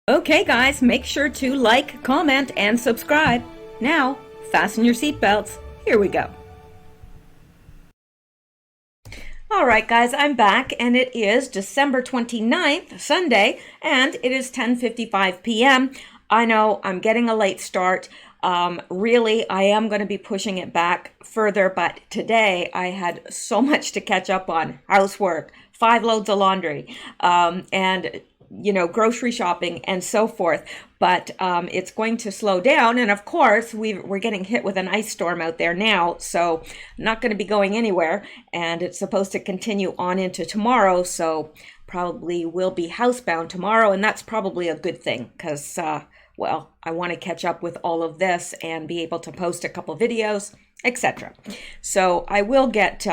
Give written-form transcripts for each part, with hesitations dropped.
Okay, guys, make sure to like, comment, and subscribe. Now, fasten your seatbelts. Here we go. All right, guys, I'm back, and it is December 29th, Sunday, and it is 10:55 p.m. I know I'm getting a late start. Really, I am going to be pushing it back further, but today I had so much to catch up on. Housework, 5 loads of laundry, and grocery shopping and so forth. But it's going to slow down. And of course, we're getting hit with an ice storm out there now. So I'm not going to be going anywhere. And it's supposed to continue on into tomorrow. So probably will be housebound tomorrow. And that's probably a good thing because, I want to catch up with all of this and be able to post a couple videos, etc. So I will get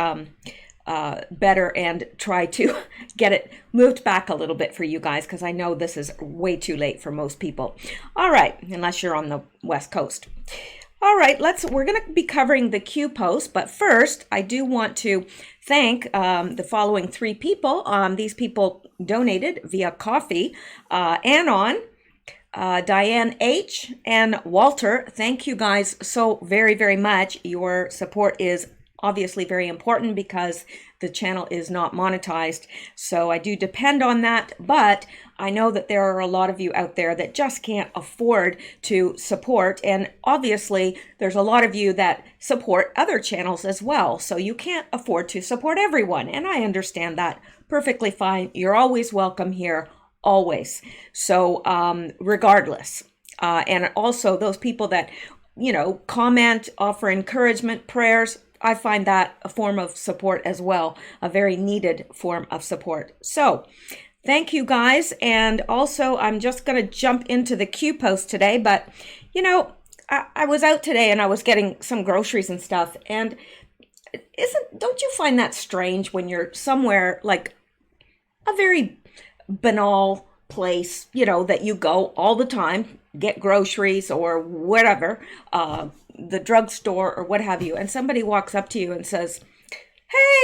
better and try to get it moved back a little bit for you guys because I know this is way too late for most people. All right, unless you're on the West Coast. All right, we're going to be covering the Q post, but first I do want to thank the following 3 people. These people donated via coffee. Anon, Diane H, and Walter. Thank you guys so very, very much. Your support is obviously very important because the channel is not monetized. So I do depend on that, but I know that there are a lot of you out there that just can't afford to support. And obviously there's a lot of you that support other channels as well. So you can't afford to support everyone. And I understand that perfectly fine. You're always welcome here, always. So regardless. And also those people that, comment, offer encouragement, prayers, I find that a form of support as well, a very needed form of support. So thank you guys. And also I'm just going to jump into the Q post today, but I was out today and I was getting some groceries and stuff. And don't you find that strange when you're somewhere like a very banal place, that you go all the time, get groceries or whatever, the drugstore or what have you, and somebody walks up to you and says,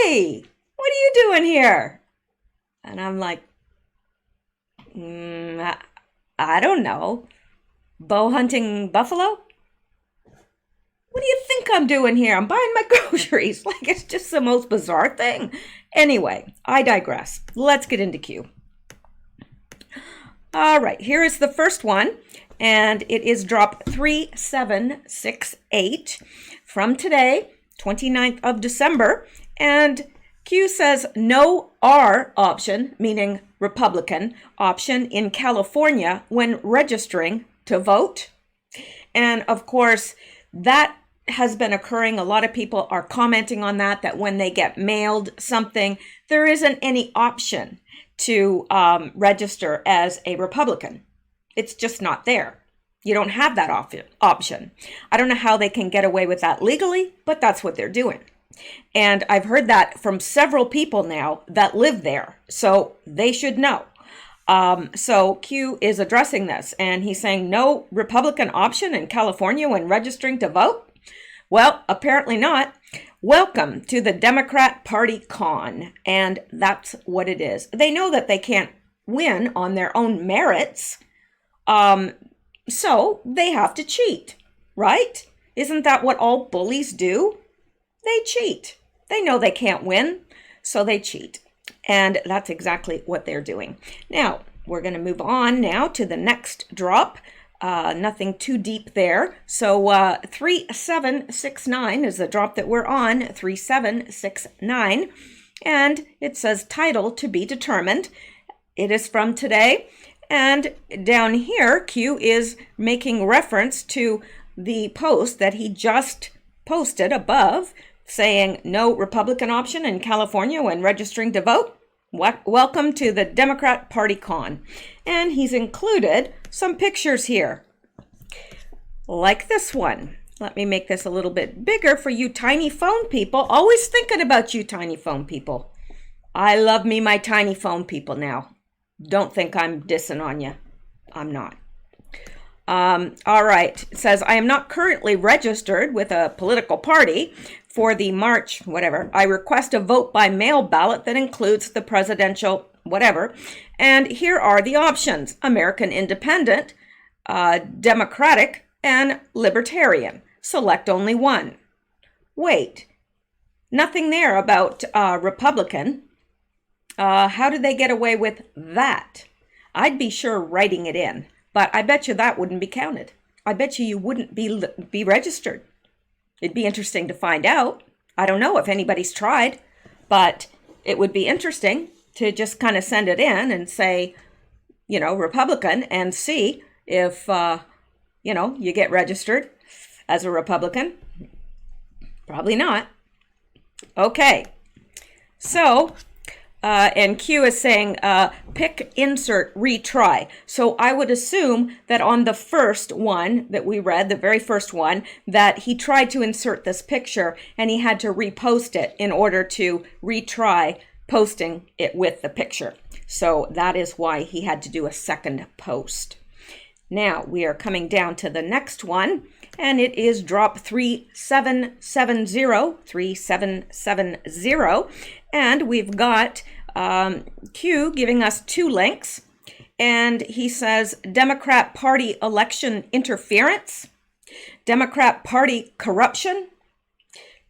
"Hey, what are you doing here?" And I'm like, I don't know, bow hunting buffalo? What do you think I'm doing here? I'm buying my groceries. Like, it's just the most bizarre thing. Anyway, I digress. Let's get into Q. All right, here is the first one, and it is drop 3768 from today, 29th of December, and Q says no R option, meaning Republican option in California when registering to vote. And of course, that has been occurring. A lot of people are commenting on that when they get mailed something, there isn't any option to register as a Republican. It's just not there. You don't have that option. I don't know how they can get away with that legally, but that's what they're doing. And I've heard that from several people now that live there, so they should know. So Q is addressing this, and he's saying no Republican option in California when registering to vote? Well, apparently not. Welcome to the Democrat Party con, and that's what it is. They know that they can't win on their own merits, so they have to cheat, right? Isn't that what all bullies do? They cheat. They know they can't win, so they cheat, and that's exactly what they're doing. Now, we're going to move on now to the next drop. Nothing too deep there. So 3769 is the drop that we're on, 3769. And it says title to be determined. It is from today. And down here, Q is making reference to the post that he just posted above saying no Republican option in California when registering to vote. Welcome to the Democrat Party con. And he's included some pictures here, like this one. Let me make this a little bit bigger for you tiny phone people. Always thinking about you tiny phone people. I love me my tiny phone people now. Don't think I'm dissing on you. I'm not. All right. It says, I am not currently registered with a political party for the March, whatever. I request a vote by mail ballot that includes the presidential whatever. And here are the options: American Independent, Democratic, and Libertarian. Select only one. Wait, nothing there about Republican. How did they get away with that? I'd be sure writing it in, but I bet you that wouldn't be counted. I bet you wouldn't be registered. It'd be interesting to find out. I don't know if anybody's tried, but it would be interesting to just kind of send it in and say, Republican, and see if, you get registered as a Republican. Probably not. Okay. So, and Q is saying, pick, insert, retry. So I would assume that on the first one that we read, the very first one, that he tried to insert this picture and he had to repost it in order to retry posting it with the picture. So that is why he had to do a second post. Now we are coming down to the next one, and it is drop 3770, and we've got Q giving us two links, and he says Democrat Party election interference, Democrat Party corruption.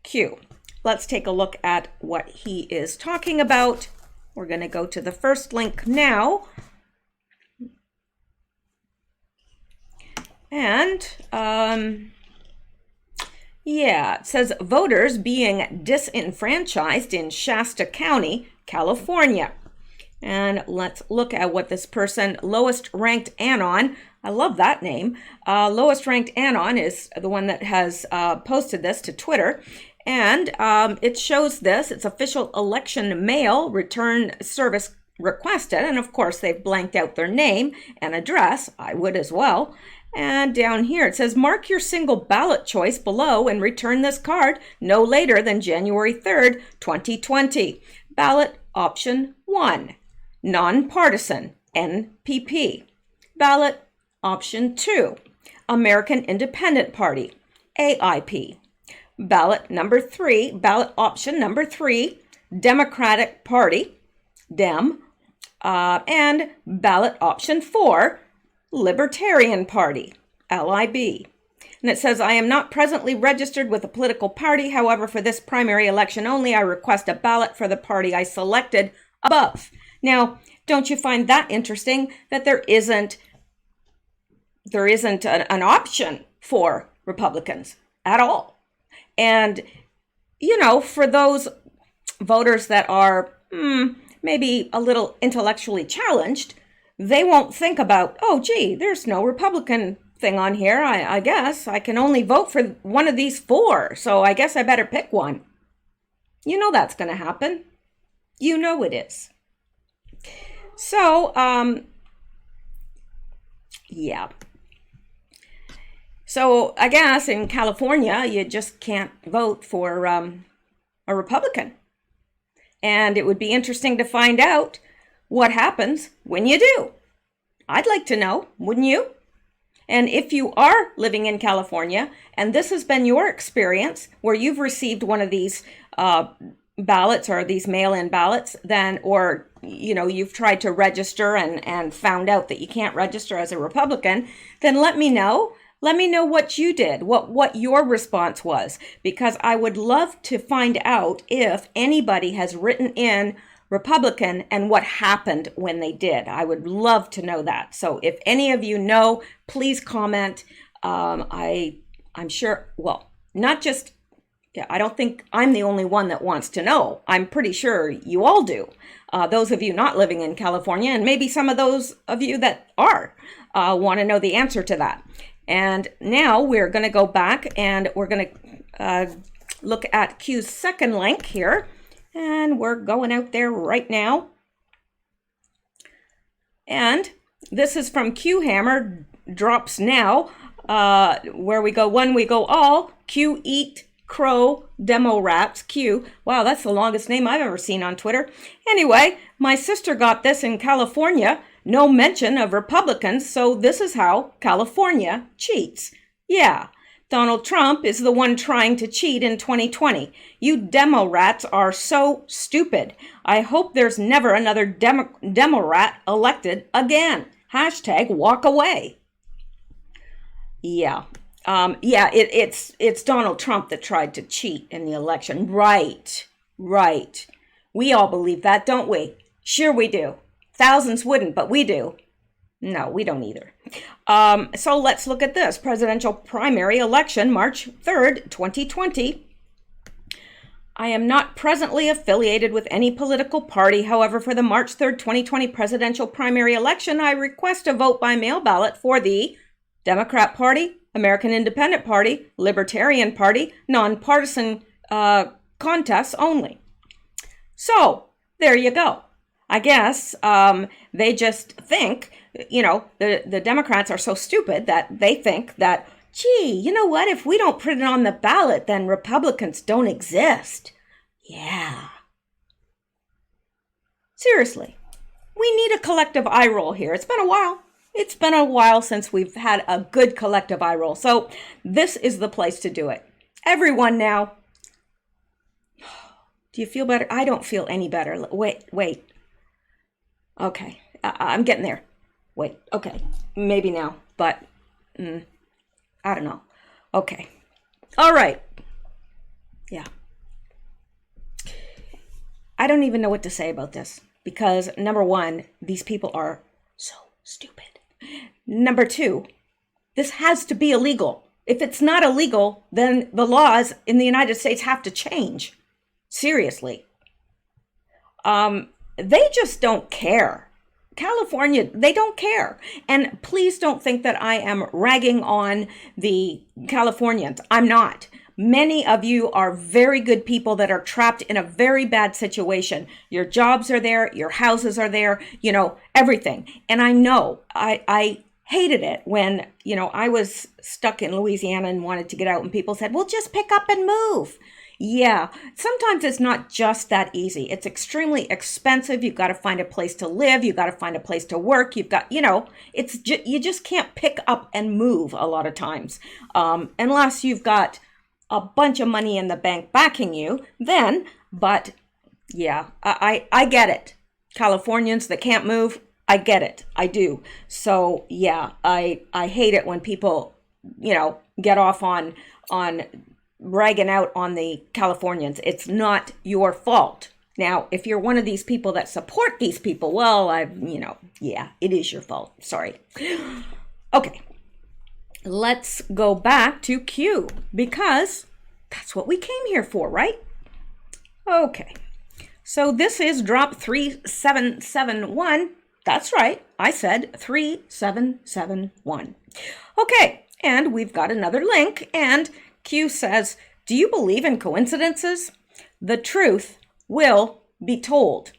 Q, let's take a look at what he is talking about. We're going to go to the first link now. And, it says voters being disenfranchised in Shasta County, California. And let's look at what this person, lowest ranked anon, I love that name. Lowest ranked anon is the one that has posted this to Twitter. And it shows this, it's official election mail return service requested. And of course, they've blanked out their name and address. I would as well. And down here it says, mark your single ballot choice below and return this card no later than January 3rd, 2020. Ballot option 1, nonpartisan, NPP. Ballot option 2, American Independent Party, AIP. Ballot option number 3, Democratic Party, Dem. And ballot option 4, Libertarian Party, LIB. And it says, I am not presently registered with a political party. However, for this primary election only, I request a ballot for the party I selected above. Now, don't you find that interesting that there isn't an option for Republicans at all? And, for those voters that are maybe a little intellectually challenged, they won't think about, oh, gee, there's no Republican thing on here. I guess I can only vote for one of these 4, so I guess I better pick one. That's going to happen. It is. So, yeah. So I guess in California, you just can't vote for a Republican. And it would be interesting to find out what happens when you do. I'd like to know, wouldn't you? And if you are living in California and this has been your experience where you've received one of these ballots or these mail-in ballots, then, or, you've tried to register and found out that you can't register as a Republican, then let me know. Let me know what you did, what your response was, because I would love to find out if anybody has written in Republican and what happened when they did. I would love to know that. So if any of you know, please comment. I'm sure, not just, I don't think I'm the only one that wants to know. I'm pretty sure you all do. Those of you not living in California, and maybe some of those of you that are, want to know the answer to that. And now we're going to go back and we're going to look at Q's second link here. And we're going out there right now. And this is from Q Hammer, drops now, where we go one, we go all, Q Eat Crow Demo Raps, Q. Wow, that's the longest name I've ever seen on Twitter. Anyway, my sister got this in California, no mention of Republicans, so this is how California cheats. Yeah, Donald Trump is the one trying to cheat in 2020. You demo rats are so stupid. I hope there's never another demo rat elected again. Hashtag walk away. Yeah. It's Donald Trump that tried to cheat in the election. Right. We all believe that, don't we? Sure we do. Thousands wouldn't, but we do. No, we don't either. So let's look at this. Presidential primary election, March 3rd, 2020. I am not presently affiliated with any political party. However, for the March 3rd, 2020 presidential primary election, I request a vote by mail ballot for the Democrat Party, American Independent Party, Libertarian Party, nonpartisan contests only. So there you go. I guess they just think, the Democrats are so stupid that they think that, gee, you know what? If we don't put it on the ballot, then Republicans don't exist. Yeah. Seriously, we need a collective eye roll here. It's been a while. It's been a while since we've had a good collective eye roll. So this is the place to do it. Everyone now. Do you feel better? I don't feel any better. Wait. Okay, I'm getting there. Wait, okay, maybe now, but I don't know. Okay, all right. Yeah. I don't even know what to say about this because, number one, these people are so stupid. Number two, this has to be illegal. If it's not illegal, then the laws in the United States have to change. Seriously. They just don't care. California, they don't care. And please don't think that I am ragging on the Californians. I'm not. Many of you are very good people that are trapped in a very bad situation. Your jobs are there, your houses are there, everything. And I know I hated it when, I was stuck in Louisiana and wanted to get out and people said, well, just pick up and move. Yeah, sometimes it's not just that easy. It's extremely expensive. You've got to find a place to live. You've got to find a place to work. You've got, you just can't pick up and move a lot of times. Unless you've got a bunch of money in the bank backing you, then, but yeah, I get it. Californians that can't move, I get it. I do. So yeah, I hate it when people, get off on bragging out on the Californians. It's not your fault. Now, if you're one of these people that support these people, well, it is your fault. Sorry. Okay. Let's go back to Q because that's what we came here for, right? Okay. So this is drop 3771. That's right. I said 3771. Okay. And we've got another link and Q says, do you believe in coincidences? The truth will be told.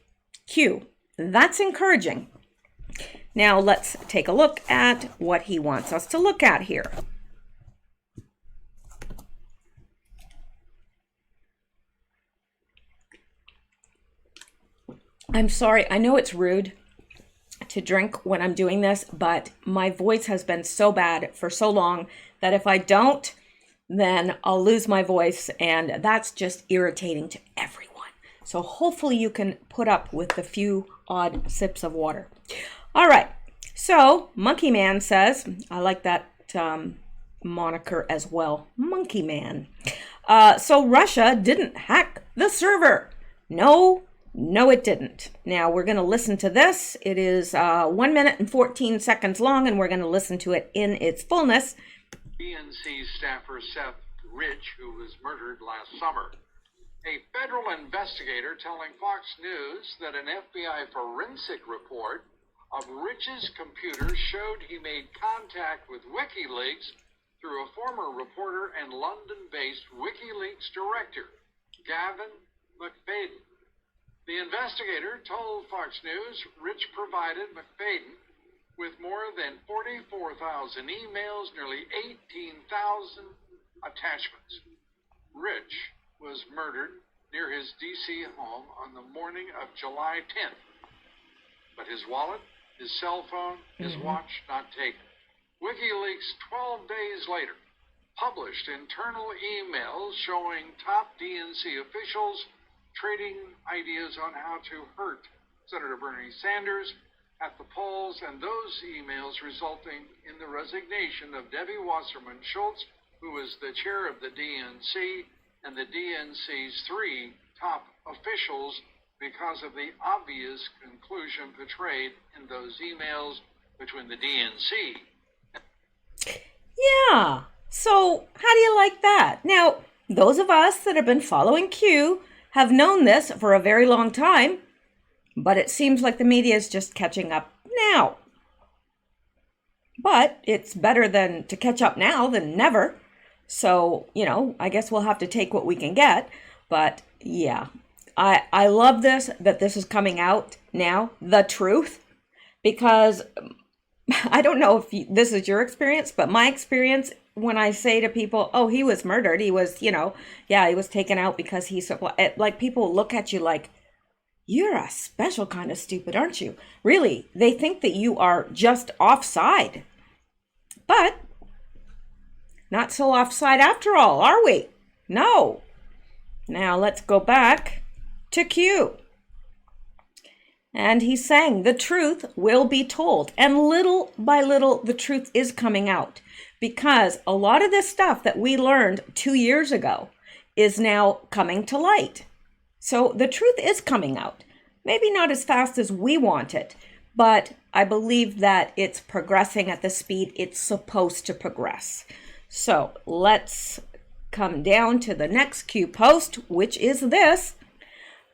Q, that's encouraging. Now let's take a look at what he wants us to look at here. I'm sorry, I know it's rude to drink when I'm doing this, but my voice has been so bad for so long that if I don't, then I'll lose my voice, and that's just irritating to everyone. So hopefully you can put up with the few odd sips of water. All right, so Monkey Man says, I like that moniker as well, Monkey Man. So Russia didn't hack the server. No, it didn't. Now we're going to listen to this. It is 1 minute and 14 seconds long, and we're going to listen to it in its fullness. DNC staffer Seth Rich, who was murdered last summer. A federal investigator telling Fox News that an FBI forensic report of Rich's computer showed he made contact with WikiLeaks through a former reporter and London-based WikiLeaks director, Gavin McFadden. The investigator told Fox News Rich provided McFadden with more than 44,000 emails, nearly 18,000 attachments. Rich was murdered near his D.C. home on the morning of July 10th. But his wallet, his cell phone, his watch not taken. WikiLeaks 12 days later published internal emails showing top DNC officials trading ideas on how to hurt Senator Bernie Sanders at the polls, and those emails resulting in the resignation of Debbie Wasserman Schultz, who is the chair of the DNC, and the DNC's 3 top officials because of the obvious conclusion portrayed in those emails between the DNC. Yeah. So how do you like that? Now, those of us that have been following Q have known this for a very long time, but it seems like the media is just catching up now. But it's better than to catch up now than never. So, I guess we'll have to take what we can get. But yeah, I love that this is coming out now, the truth, because I don't know if this is your experience, but my experience when I say to people, oh, he was murdered, he was, he was taken out because he's like, people look at you like, you're a special kind of stupid, aren't you? Really, they think that you are just offside. But not so offside after all, are we? No. Now let's go back to Q. And he's saying the truth will be told. And little by little, the truth is coming out. Because a lot of this stuff that we learned 2 years ago is now coming to light. So the truth is coming out. Maybe not as fast as we want it, but I believe that it's progressing at the speed it's supposed to progress. So let's come down to the next Q post, which is this.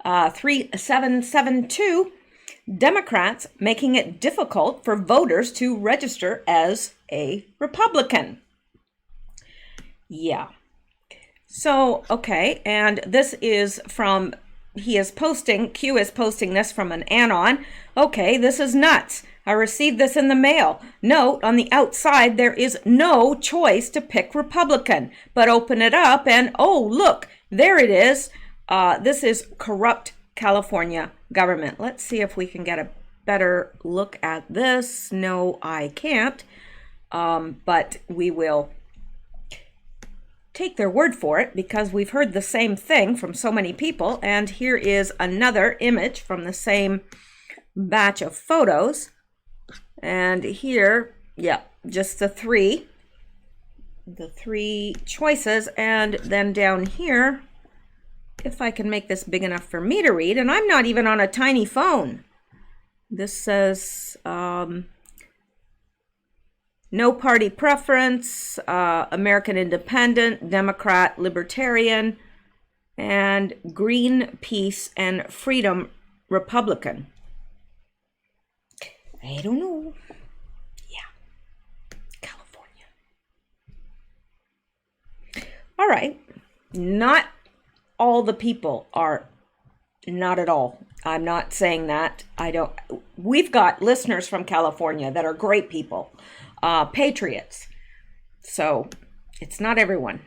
3772, Democrats making it difficult for voters to register as a Republican. Yeah. So, okay, and this is from, Q is posting this from an anon. Okay, this is nuts. I received this in the mail. Note, on the outside, there is no choice to pick Republican. But open it up and, oh, look, there it is. This is corrupt California government. Let's see if we can get a better look at this. No, I can't. But we will take their word for it because we've heard the same thing from so many people. And here is another image from the same batch of photos. And here, yeah, just the three choices. And then down here, if I can make this big enough for me to read, and I'm not even on a tiny phone. This says, no party preference, American Independent, Democrat, Libertarian, and Green, Peace, and Freedom Republican. I don't know. Yeah. California. All right. Not all the people are, not at all. I'm not saying that. We've got listeners from California that are great people, patriots. So it's not everyone.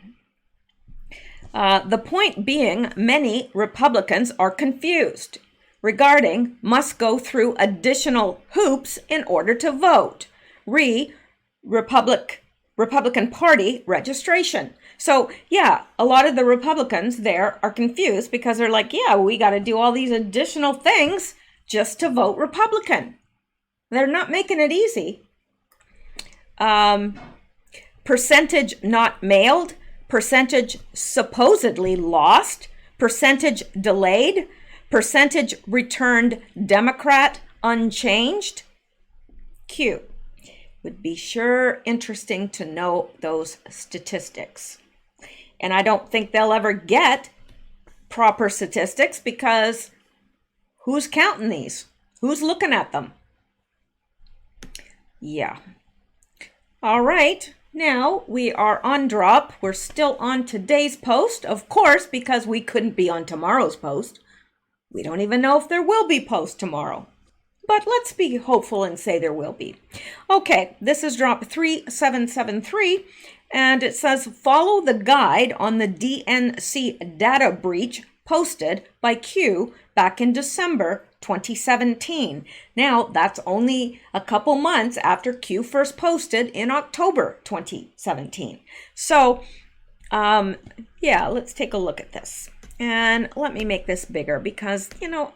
The point being, many Republicans are confused regarding must go through additional hoops in order to vote. Republican Party registration. So yeah, a lot of the Republicans there are confused because they're like, yeah, we got to do all these additional things just to vote Republican. They're not making it easy. Percentage not mailed, percentage supposedly lost, percentage delayed, percentage returned Democrat unchanged. Q. Would be sure interesting to know those statistics. And I don't think they'll ever get proper statistics because who's counting these? Who's looking at them? Yeah. All right. Now we are on drop. We're still on today's post, of course, because we couldn't be on tomorrow's post. We don't even know if there will be post tomorrow. But let's be hopeful and say there will be. Okay, this is drop 3773, and it says, follow the guide on the DNC data breach posted by Q back in December 2017. Now, that's only a couple months after Q first posted in October 2017. So, yeah, let's take a look at this. And let me make this bigger because, you know,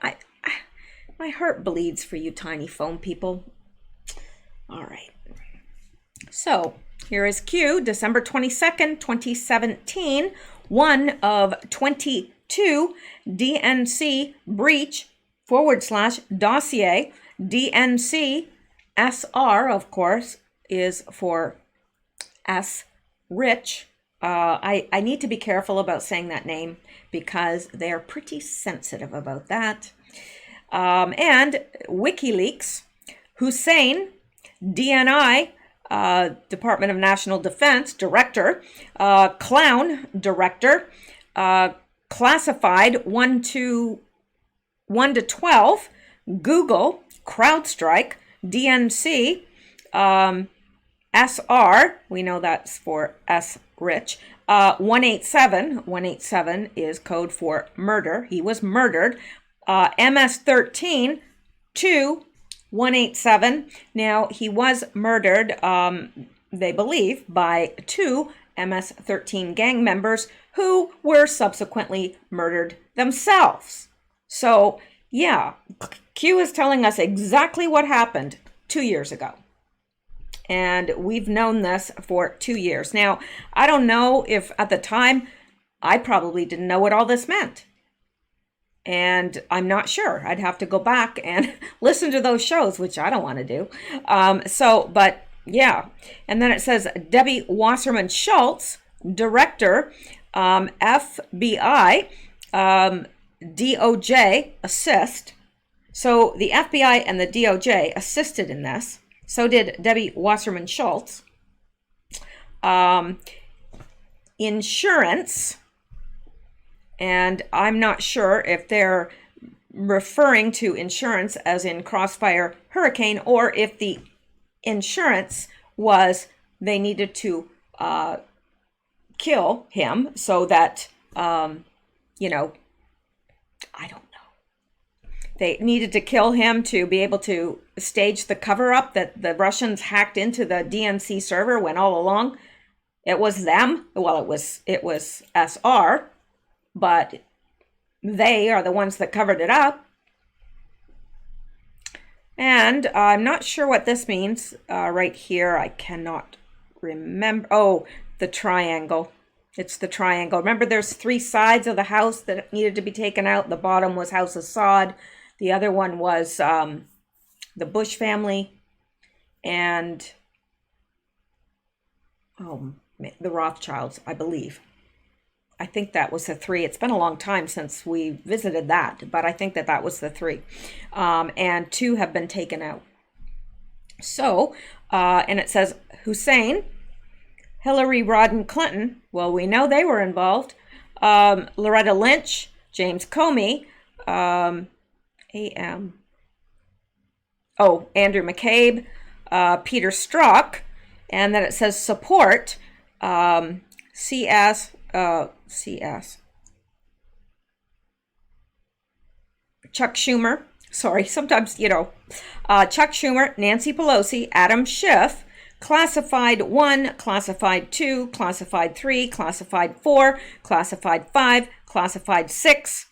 my heart bleeds for you tiny phone people. All right. So here is Q, December 22nd, 2017, one of 22 DNC breach / dossier. DNC SR, of course, is for S. Rich. I need to be careful about saying that name because they're pretty sensitive about that. And WikiLeaks, Hussein, DNI, Department of National Defense Director, Clown Director, Classified 1 to 12, Google, CrowdStrike, DNC, SR, we know that's for S. Rich, 187, 187 is code for murder. He was murdered. MS-13, 2, 187. Now, he was murdered, they believe, by 2 MS-13 gang members who were subsequently murdered themselves. So, yeah, Q is telling us exactly what happened 2 years ago. And we've known this for 2 years. Now, I don't know if at the time, I probably didn't know what all this meant. And I'm not sure. I'd have to go back and listen to those shows, which I don't want to do. But yeah. And then it says Debbie Wasserman Schultz, Director, FBI, DOJ, assist. So the FBI and the DOJ assisted in this. So did Debbie Wasserman Schultz. Insurance. And I'm not sure if they're referring to insurance as in Crossfire Hurricane or if the insurance was they needed to kill him so that, you know, I don't know. They needed to kill him to be able to stage the cover-up that the Russians hacked into the DNC server when all along it was them. Well, it was SR. But they are the ones that covered it up. And I'm not sure what this means right here. I cannot remember. Oh, the triangle. It's the triangle. Remember, there's 3 sides of the house that needed to be taken out. The bottom was House Assad. The other one was the Bush family. And the Rothschilds, I believe. I think that was the 3. It's been a long time since we visited that, but I think that was the 3. And 2 have been taken out. So, and it says Hussein, Hillary Rodham Clinton. Well, we know they were involved. Loretta Lynch, James Comey, Andrew McCabe, Peter Strzok, and then it says support, CS. Chuck Schumer, sometimes, Chuck Schumer, Nancy Pelosi, Adam Schiff, Classified 1, Classified 2, Classified 3, Classified 4, Classified 5, Classified 6,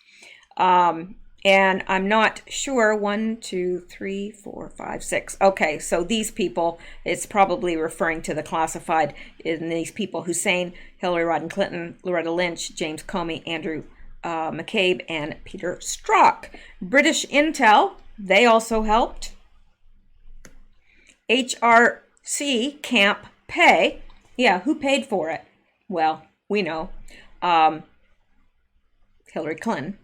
and I'm not sure, 1, 2, 3, 4, 5, 6. Okay, so these people, it's probably referring to the classified in these people: Hussein, Hillary Rodham Clinton, Loretta Lynch, James Comey, Andrew McCabe, and Peter Strzok. British Intel, they also helped. HRC Camp Pay. Yeah, who paid for it? Well, we know. Hillary Clinton.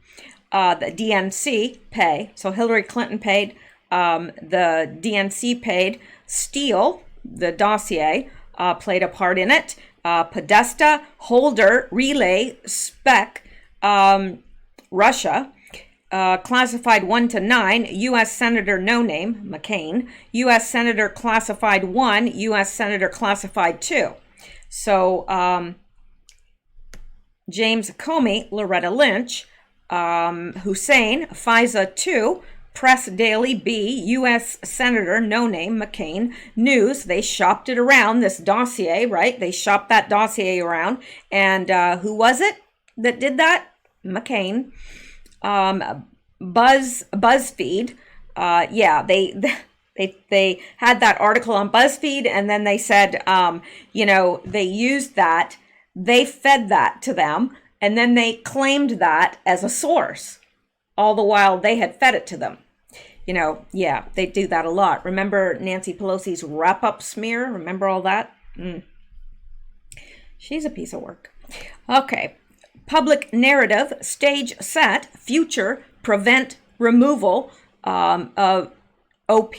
The DNC pay. So Hillary Clinton paid, the DNC paid. Steele, the dossier, played a part in it. Podesta, Holder, Relay, Spec, Russia. Classified 1 to 9, U.S. Senator No Name, McCain. U.S. Senator Classified 1, U.S. Senator Classified 2. So James Comey, Loretta Lynch, Hussein, FISA 2, Press Daily B, U.S. Senator, no name, McCain, News. They shopped it around, this dossier, right? They shopped that dossier around. And who was it that did that? McCain. BuzzFeed. They had that article on BuzzFeed, and then they said, they used that. They fed that to them, and then they claimed that as a source, all the while they had fed it to them. They do that a lot. Remember Nancy Pelosi's wrap-up smear? Remember all that? She's a piece of work. Okay. Public narrative, stage set, future, prevent removal of OP,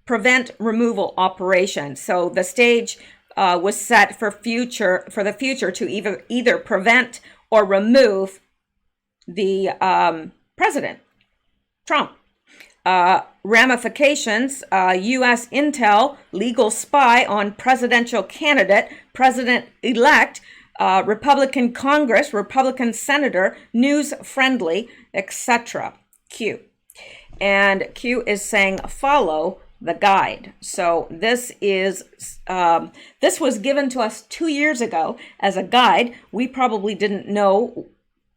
prevent removal operation. So the stage was set for the future to either prevent or remove the president, Trump. Ramifications, U.S. intel, legal spy on presidential candidate, president-elect, Republican Congress, Republican senator, news friendly, etc. Q. And Q is saying follow the guide. So this was given to us 2 years ago as a guide. We probably didn't know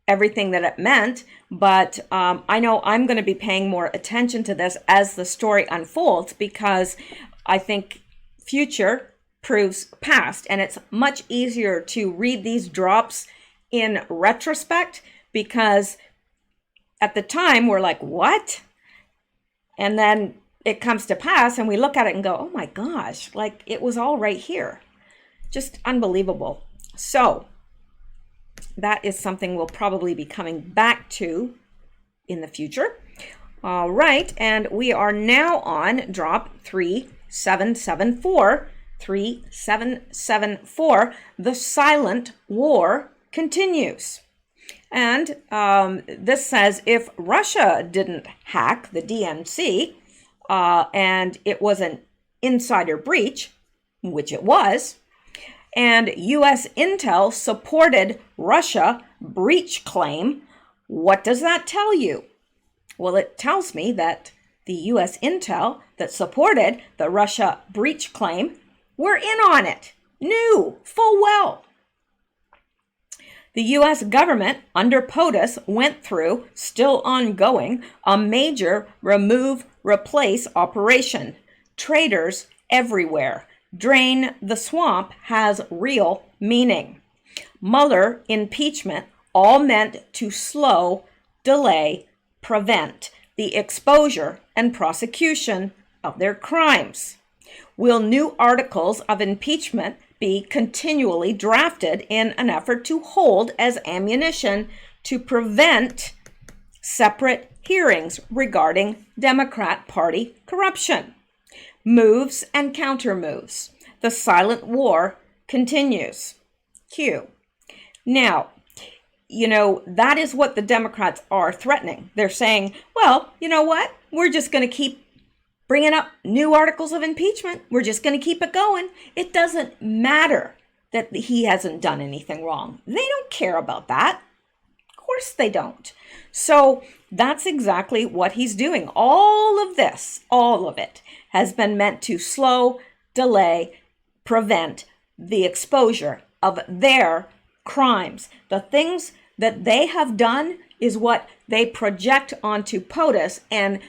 everything that it meant, but I know I'm going to be paying more attention to this as the story unfolds, because I think future proves past, and it's much easier to read these drops in retrospect, because at the time we're like, what? And then it comes to pass and we look at it and go, oh my gosh, like it was all right here. Just unbelievable. So that is something we'll probably be coming back to in the future. All right, and we are now on drop 3774. 3774, the silent war continues. And this says if Russia didn't hack the DNC and it was an insider breach, which it was, and U.S. intel supported Russia breach claim, what does that tell you? Well, it tells me that the U.S. intel that supported the Russia breach claim, we're in on it, knew full well. The U.S. government under POTUS went through, still ongoing, a major remove-replace operation. Traitors everywhere. Drain the swamp has real meaning. Mueller impeachment all meant to slow, delay, prevent the exposure and prosecution of their crimes. Will new articles of impeachment be continually drafted in an effort to hold as ammunition to prevent separate hearings regarding Democrat Party corruption? Moves and countermoves. The silent war continues. Q. Now, that is what the Democrats are threatening. They're saying, well, you know what? We're just going to keep bringing up new articles of impeachment. We're just going to keep it going. It doesn't matter that he hasn't done anything wrong. They don't care about that. Of course they don't. So that's exactly what he's doing. All of this, all of it, has been meant to slow, delay, prevent the exposure of their crimes. The things that they have done is what they project onto POTUS and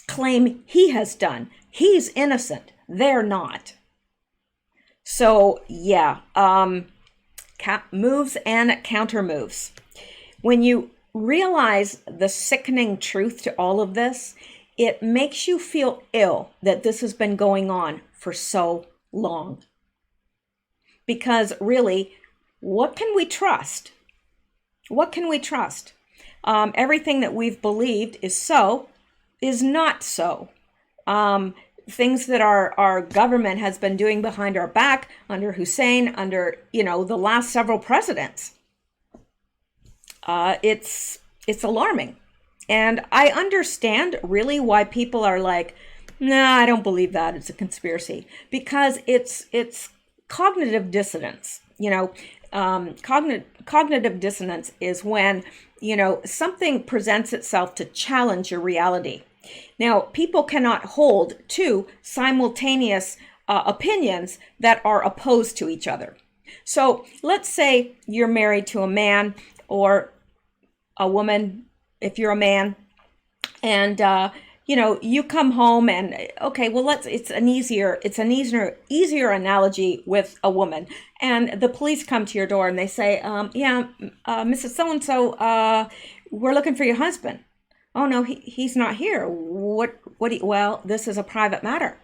claim he has done. He's innocent. They're not. So yeah, moves and counter moves. When you realize the sickening truth to all of this, it makes you feel ill that this has been going on for so long. Because really, what can we trust? What can we trust? Everything that we've believed is not so. Things that our government has been doing behind our back under Hussein, under the last several presidents, it's alarming. And I understand really why people are like, nah, I don't believe that. It's a conspiracy. Because it's cognitive dissonance. Cognitive dissonance is when, something presents itself to challenge your reality. Now, people cannot hold two simultaneous opinions that are opposed to each other. So let's say you're married to a man or a woman, if you're a man, and you come home and okay, well, it's an easier analogy with a woman, and the police come to your door and they say, Mrs. So-and-so, we're looking for your husband. Oh no, he's not here. Well, this is a private matter.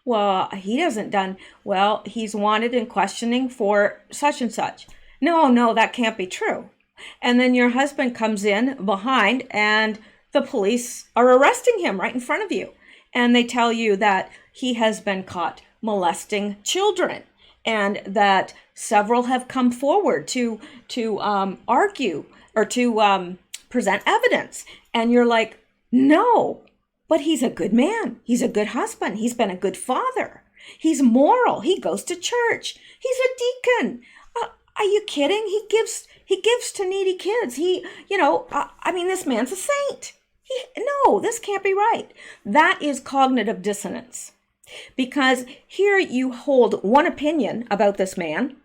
Well, he hasn't done, well, he's wanted in questioning for such and such. No, that can't be true. And then your husband comes in behind and the police are arresting him right in front of you. And they tell you that he has been caught molesting children and that several have come forward to argue or to present evidence. And you're like, no, but he's a good man. He's a good husband. He's been a good father. He's moral. He goes to church. He's a deacon. Are you kidding? He gives to needy kids. This man's a saint. No, this can't be right. That is cognitive dissonance. Because here you hold one opinion about this man,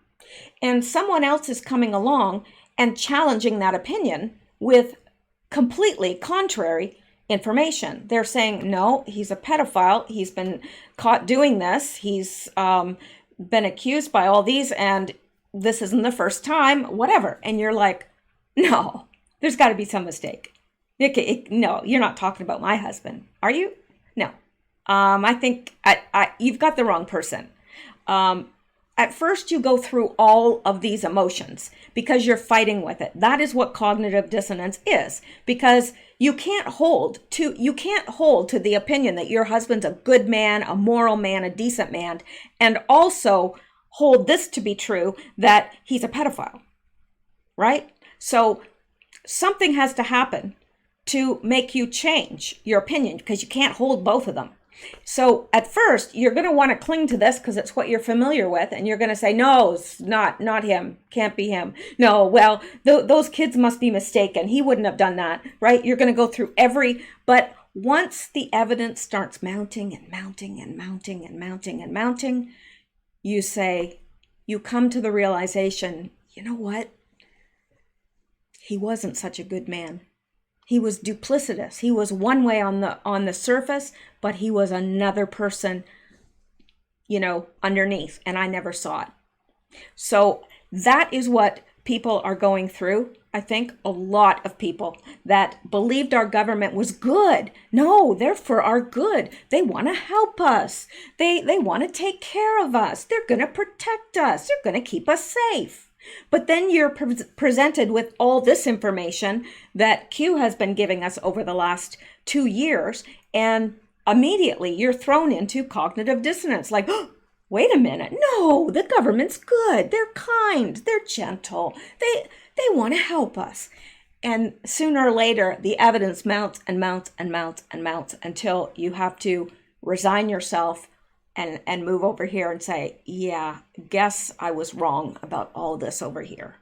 and someone else is coming along and challenging that opinion with completely contrary information. They're saying, no, he's a pedophile. He's been caught doing this. He's been accused by all these, and this isn't the first time, whatever. And you're like, no, there's got to be some mistake. No, you're not talking about my husband, are you? No. I think you've got the wrong person. At first, you go through all of these emotions because you're fighting with it. That is what cognitive dissonance is, because you can't hold to the opinion that your husband's a good man, a moral man, a decent man, and also hold this to be true, that he's a pedophile, right? So something has to happen to make you change your opinion, because you can't hold both of them. So at first, you're going to want to cling to this because it's what you're familiar with. And you're going to say, no, it's not him. Can't be him. No, well, those kids must be mistaken. He wouldn't have done that, right? You're going to go through but once the evidence starts mounting and mounting and mounting and mounting and mounting, you come to the realization, you know what? He wasn't such a good man. He was duplicitous. He was one way on the surface, but he was another person, underneath, and I never saw it. So that is what people are going through. I think a lot of people that believed our government was good. No, they're for our good. They want to help us. They want to take care of us. They're going to protect us. They're going to keep us safe. But then you're presented with all this information that Q has been giving us over the last 2 years, and immediately you're thrown into cognitive dissonance. Like, oh, wait a minute. No, the government's good. They're kind. They're gentle. They want to help us. And sooner or later, the evidence mounts and mounts and mounts and mounts until you have to resign yourself and move over here and say, yeah, guess I was wrong about all this over here.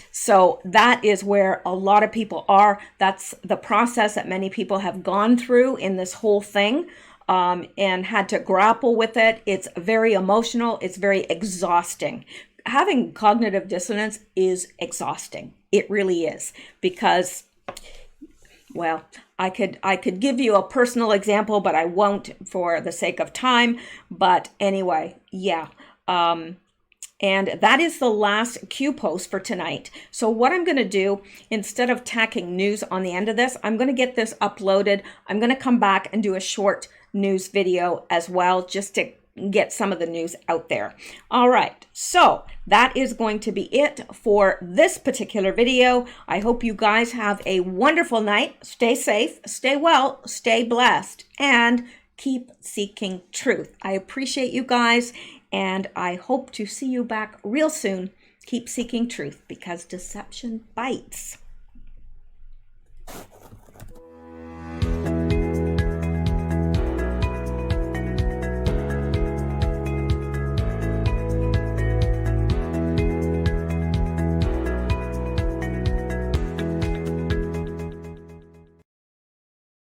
So that is where a lot of people are. That's the process that many people have gone through in this whole thing, and had to grapple with it. It's very emotional. It's very exhausting. Having cognitive dissonance is exhausting. It really is, because, well, I could give you a personal example, but I won't for the sake of time. But anyway, yeah. And that is the last Q post for tonight. So what I'm going to do, instead of tacking news on the end of this, I'm going to get this uploaded. I'm going to come back and do a short news video as well, just to get some of the news out there. All right, so that is going to be it for this particular video. I hope you guys have a wonderful night. Stay safe, stay well, stay blessed, and keep seeking truth. I appreciate you guys, and I hope to see you back real soon. Keep seeking truth, because deception bites.